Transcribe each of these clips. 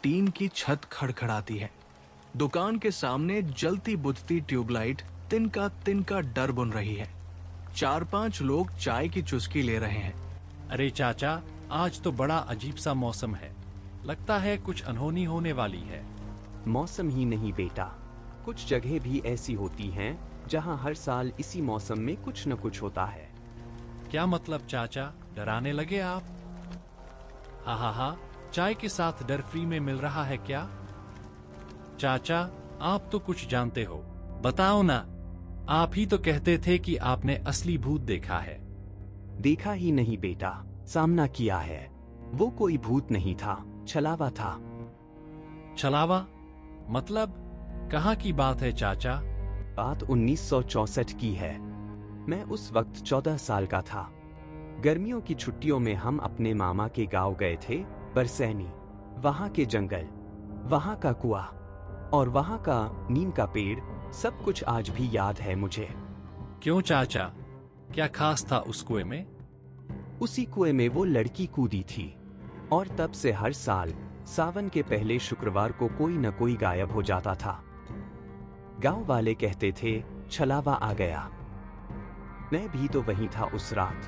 Tin की छत खड़खड़ाती है। दुकान के सामने जलती बुझती ट्यूबलाइट तिनका तिनका डर बुन रही है। 4-5 लोग चाय की चुस्की ले रहे हैं। अरे चाचा, आज तो बड़ा अजीब सा मौसम है। लगता है कुछ अनहोनी होने वाली है। मौसम ही नहीं बेटा, कुछ जगह भी ऐसी होती हैं जहां हर साल इसी मौसम में कुछ न कुछ होता है। क्या मतलब चाचा, डराने लगे आप? हा, चाय के साथ डर फ्री में मिल रहा है क्या? चाचा, आप तो कुछ जानते हो, बताओ ना। आप ही तो कहते थे कि आपने असली भूत देखा है। देखा ही नहीं बेटा, सामना किया है। वो कोई भूत नहीं था, छलावा था। छलावा? मतलब कहाँ की बात है चाचा? बात 1964 की है। मैं उस वक्त 14 साल का था। गर्मियों की छुट्टियों में हम अपने मामा के गांव गए थे, बरसैनी। वहां के जंगल, वहां का कुआं और वहां का नीम का पेड़, सब कुछ आज भी याद है मुझे। क्यों चाचा, क्या खास था उस कुएं में? उसी कुएं में वो लड़की कूदी थी और तब से हर साल सावन के पहले शुक्रवार को कोई न कोई गायब हो जाता था। गांव वाले कहते थे छलावा आ गया। मैं भी तो वहीं था उस रात,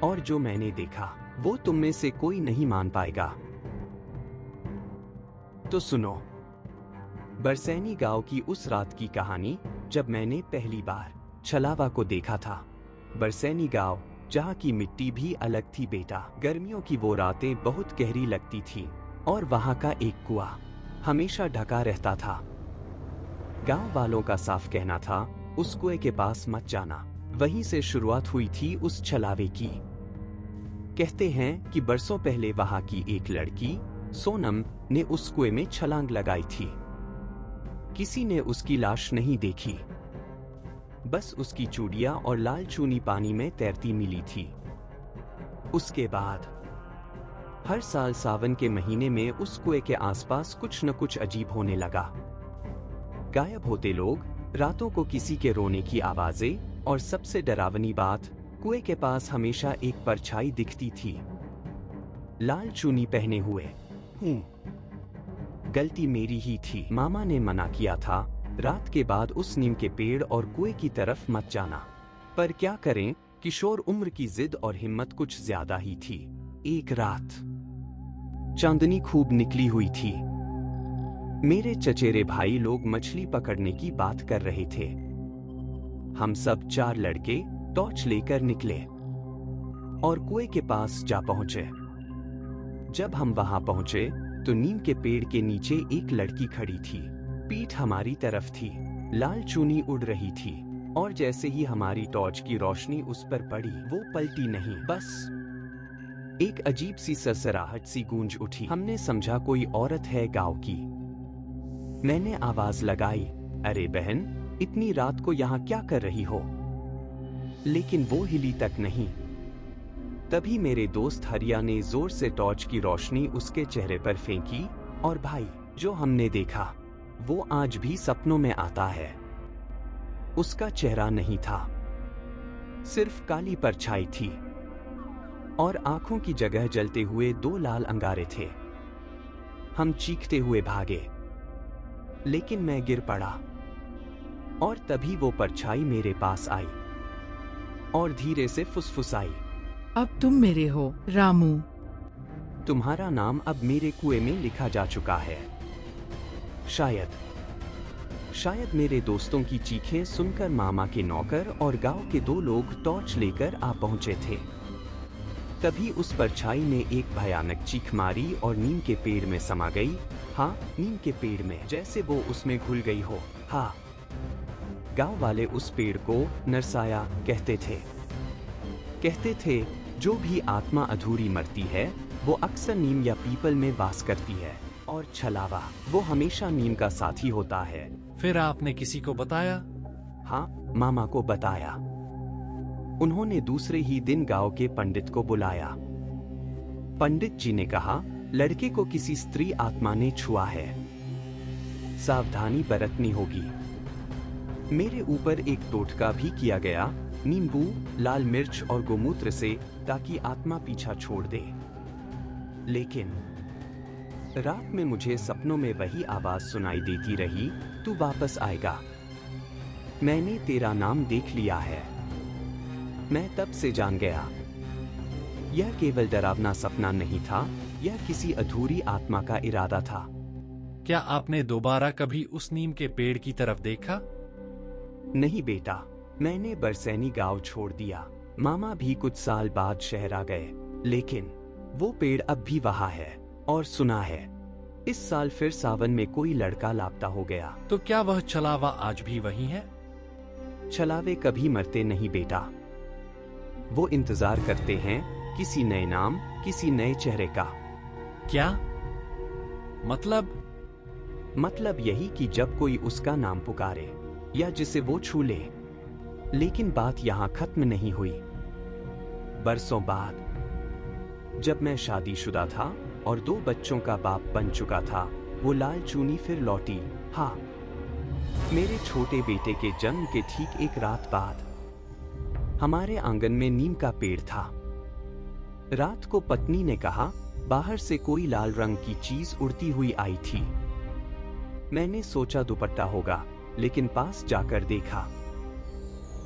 और जो मैंने देखा वो तुम में से कोई नहीं मान पाएगा। तो सुनो, बरसैनी गांव की उस रात की कहानी, जब मैंने पहली बार छलावा को देखा था। बरसैनी गांव, जहां की मिट्टी भी अलग थी बेटा। गर्मियों की वो रातें बहुत गहरी लगती थी और वहां का एक कुआं हमेशा ढका रहता था। गांव वालों का साफ कहना था, उस कुएं के पास मत जाना। वहीं से शुरुआत हुई थी उस छलावे की। कहते हैं कि बरसों पहले वहां की एक लड़की, सोनम, ने उस कुएं में छलांग लगाई थी। किसी ने उसकी लाश नहीं देखी, बस उसकी चूड़ियां और लाल चूनी पानी में तैरती मिली थी। उसके बाद हर साल सावन के महीने में उस कुएं के आसपास कुछ न कुछ अजीब होने लगा। गायब होते लोग, रातों को किसी के रोने की आवाजें, और सबसे डरावनी बात, कुएं के पास हमेशा एक परछाई दिखती थी, लाल चुन्नी पहने हुए। गलती मेरी ही थी। मामा ने मना किया था, रात के बाद उस नीम के पेड़ और कुएं की तरफ मत जाना। पर क्या करें, किशोर उम्र की जिद और हिम्मत कुछ ज्यादा ही थी। एक रात चांदनी खूब निकली हुई थी। मेरे चचेरे भाई लोग मछली पकड़ने की बात कर रहे थे। हम सब 4 लड़के टॉर्च लेकर निकले और कुएं के पास जा पहुंचे। जब हम वहां पहुंचे तो नीम के पेड़ के नीचे एक लड़की खड़ी थी। पीठ हमारी तरफ थी, लाल चुन्नी उड़ रही थी, और जैसे ही हमारी टॉर्च की रोशनी उस पर पड़ी, वो पलटी नहीं, बस एक अजीब सी सरसराहट सी गूंज उठी। हमने समझा कोई औरत है गांव की। मैंने आवाज लगाई, अरे बहन, इतनी रात को यहाँ क्या कर रही हो? लेकिन वो हिली तक नहीं। तभी मेरे दोस्त हरिया ने जोर से टॉर्च की रोशनी उसके चेहरे पर फेंकी, और भाई, जो हमने देखा वो आज भी सपनों में आता है। उसका चेहरा नहीं था, सिर्फ काली परछाई थी, और आंखों की जगह जलते हुए 2 लाल अंगारे थे। हम चीखते हुए भागे, लेकिन मैं गिर पड़ा, और तभी वो परछाई मेरे पास आई और धीरे से फुसफुसाई, अब तुम मेरे हो, रामू। तुम्हारा नाम अब मेरे कुएं में लिखा जा चुका है। शायद मेरे दोस्तों की चीखें सुनकर मामा के नौकर और गांव के 2 लोग टॉर्च लेकर आ पहुंचे थे। तभी उस परछाई ने एक भयानक चीख मारी और नीम के पेड़ में समा गई। हाँ, नीम के पेड़ में, जैसे वो उसमें घुल गई हो। हाँ, गांव वाले उस पेड़ को नरसाया कहते थे। जो भी आत्मा अधूरी मरती है वो अक्सर नीम या पीपल में वास करती है, और छलावा, वो हमेशा नीम का साथी होता है। फिर आपने किसी को बताया? हाँ, मामा को बताया। उन्होंने दूसरे ही दिन गांव के पंडित को बुलाया। पंडित जी ने कहा, लड़के को किसी स्त्री आत्मा ने छुआ है, सावधानी बरतनी होगी। मेरे ऊपर एक टोटका भी किया गया, नींबू, लाल मिर्च और गोमूत्र से, ताकि आत्मा पीछा छोड़ दे। लेकिन रात में मुझे सपनों में वही आवाज सुनाई देती रही, तू वापस आएगा, मैंने तेरा नाम देख लिया है। मैं तब से जान गया, यह केवल डरावना सपना नहीं था, यह किसी अधूरी आत्मा का इरादा था। क्या आपने दोबारा कभी उस नीम के पेड़ की तरफ देखा? नहीं बेटा, मैंने बरसैनी गांव छोड़ दिया। मामा भी कुछ साल बाद शहर आ गए, लेकिन वो पेड़ अब भी वहाँ है। और सुना है, इस साल फिर सावन में कोई लड़का लापता हो गया। तो क्या वह छलावा आज भी वही है? छलावे कभी मरते नहीं बेटा, वो इंतजार करते हैं किसी नए नाम, किसी नए चेहरे का। क्या मतलब यही कि जब कोई उसका नाम पुकारे या जिसे वो छू ले। लेकिन बात यहाँ खत्म नहीं हुई। बरसों बाद, जब मैं शादीशुदा था और 2 बच्चों का बाप बन चुका था, वो लाल चूनी फिर लौटी। हाँ, मेरे छोटे बेटे के जन्म के ठीक एक रात बाद हमारे आंगन में नीम का पेड़ था। रात को पत्नी ने कहा, बाहर से कोई लाल रंग की चीज उड़ती हुई आई थी। मैंने सोचा दुपट्टा होगा, लेकिन पास जाकर देखा,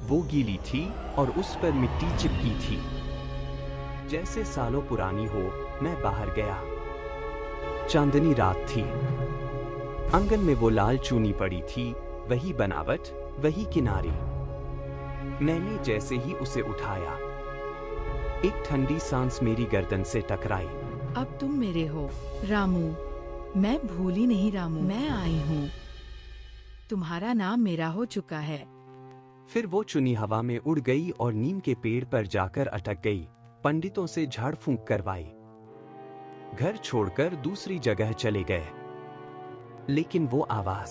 वो गीली थी और उस पर मिट्टी चिपकी थी, जैसे सालों पुरानी हो। मैं बाहर गया, चांदनी रात थी। आंगन में वो लाल चूनी पड़ी थी, वही बनावट, वही किनारे। मैंने जैसे ही उसे उठाया, एक ठंडी सांस मेरी गर्दन से टकराई। अब तुम मेरे हो रामू, मैं भूली नहीं रामू, मैं आई हूँ। तुम्हारा नाम मेरा हो चुका है। फिर वो चुनी हवा में उड़ गई और नीम के पेड़ पर जाकर अटक गई। पंडितों से झाड़ फूंक करवाई, घर छोड़कर दूसरी जगह चले गए। लेकिन वो आवाज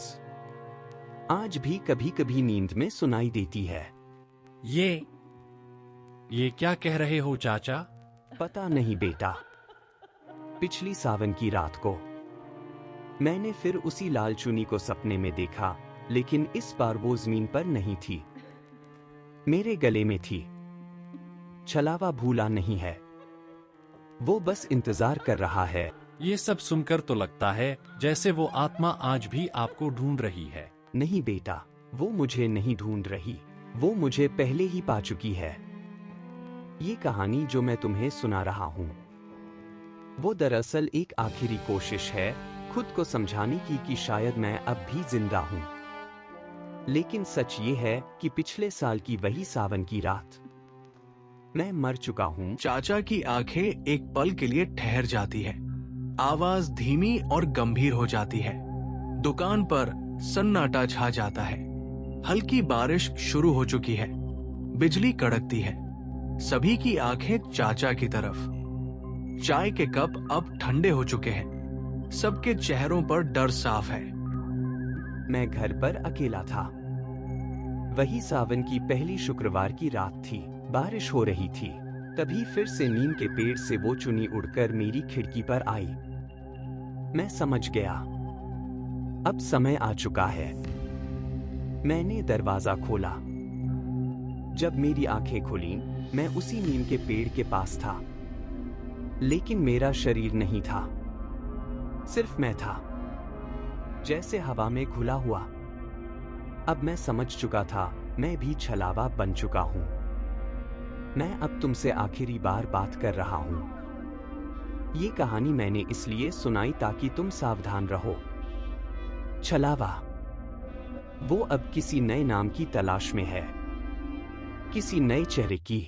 आज भी कभी कभी नींद में सुनाई देती है। ये क्या कह रहे हो चाचा? पता नहीं बेटा, पिछली सावन की रात को मैंने फिर उसी लाल चुनी को सपने में देखा, लेकिन इस बार वो जमीन पर नहीं थी, मेरे गले में थी। छलावा भूला नहीं है, वो बस इंतजार कर रहा है। ये सब सुनकर तो लगता है जैसे वो आत्मा आज भी आपको ढूंढ रही है। नहीं बेटा, वो मुझे नहीं ढूंढ रही, वो मुझे पहले ही पा चुकी है। ये कहानी जो मैं तुम्हें सुना रहा हूँ, वो दरअसल एक आखिरी कोशिश है खुद को समझाने की कि शायद मैं अब भी जिंदा हूँ। लेकिन सच ये है कि पिछले साल की वही सावन की रात मैं मर चुका हूँ। चाचा की आंखें एक पल के लिए ठहर जाती है, आवाज धीमी और गंभीर हो जाती है। दुकान पर सन्नाटा छा जाता है। हल्की बारिश शुरू हो चुकी है, बिजली कड़कती है। सभी की आंखें चाचा की तरफ। चाय के कप अब ठंडे हो चुके हैं, सबके चेहरों पर डर साफ है। मैं घर पर अकेला था। वही सावन की पहली शुक्रवार की रात थी, बारिश हो रही थी। तभी फिर से नीम के पेड़ से वो चुनी उड़कर मेरी खिड़की पर आई। मैं समझ गया, अब समय आ चुका है। मैंने दरवाजा खोला। जब मेरी आंखें खुली, मैं उसी नीम के पेड़ के पास था, लेकिन मेरा शरीर नहीं था, सिर्फ मैं था, जैसे हवा में घुला हुआ। अब मैं समझ चुका था, मैं भी छलावा बन चुका हूं। मैं अब तुमसे आखिरी बार बात कर रहा हूं। ये कहानी मैंने इसलिए सुनाई ताकि तुम सावधान रहो। छलावा वो अब किसी नए नाम की तलाश में है, किसी नए चेहरे की।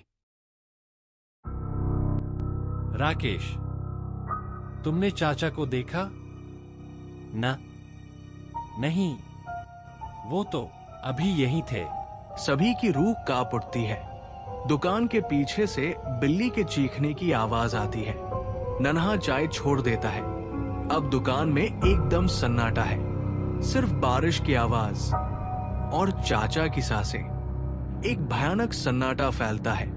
राकेश, तुमने चाचा को देखा? नहीं, वो तो अभी यहीं थे। सभी की रूह कांप उठती है। दुकान के पीछे से बिल्ली के चीखने की आवाज आती है। नन्हा चाय छोड़ देता है। अब दुकान में एकदम सन्नाटा है, सिर्फ बारिश की आवाज और चाचा की सांसें। एक भयानक सन्नाटा फैलता है।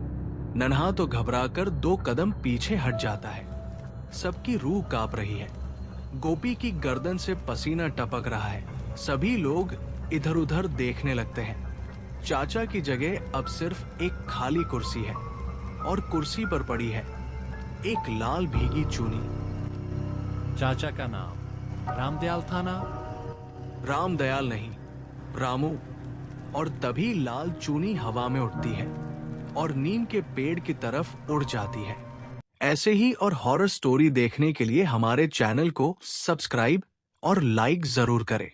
नन्हा तो घबराकर 2 कदम पीछे हट जाता है। सबकी रूह कांप रही है। गोपी की गर्दन से पसीना टपक रहा है। सभी लोग इधर उधर देखने लगते हैं। चाचा की जगह अब सिर्फ एक खाली कुर्सी है और कुर्सी पर पड़ी है एक लाल भीगी चूनी। चाचा का नाम रामदयाल था ना? रामदयाल नहीं, रामू। और तभी लाल चूनी हवा में उड़ती है और नीम के पेड़ की तरफ उड़ जाती है। ऐसे ही और हॉरर स्टोरी देखने के लिए हमारे चैनल को सब्सक्राइब और लाइक जरूर करें।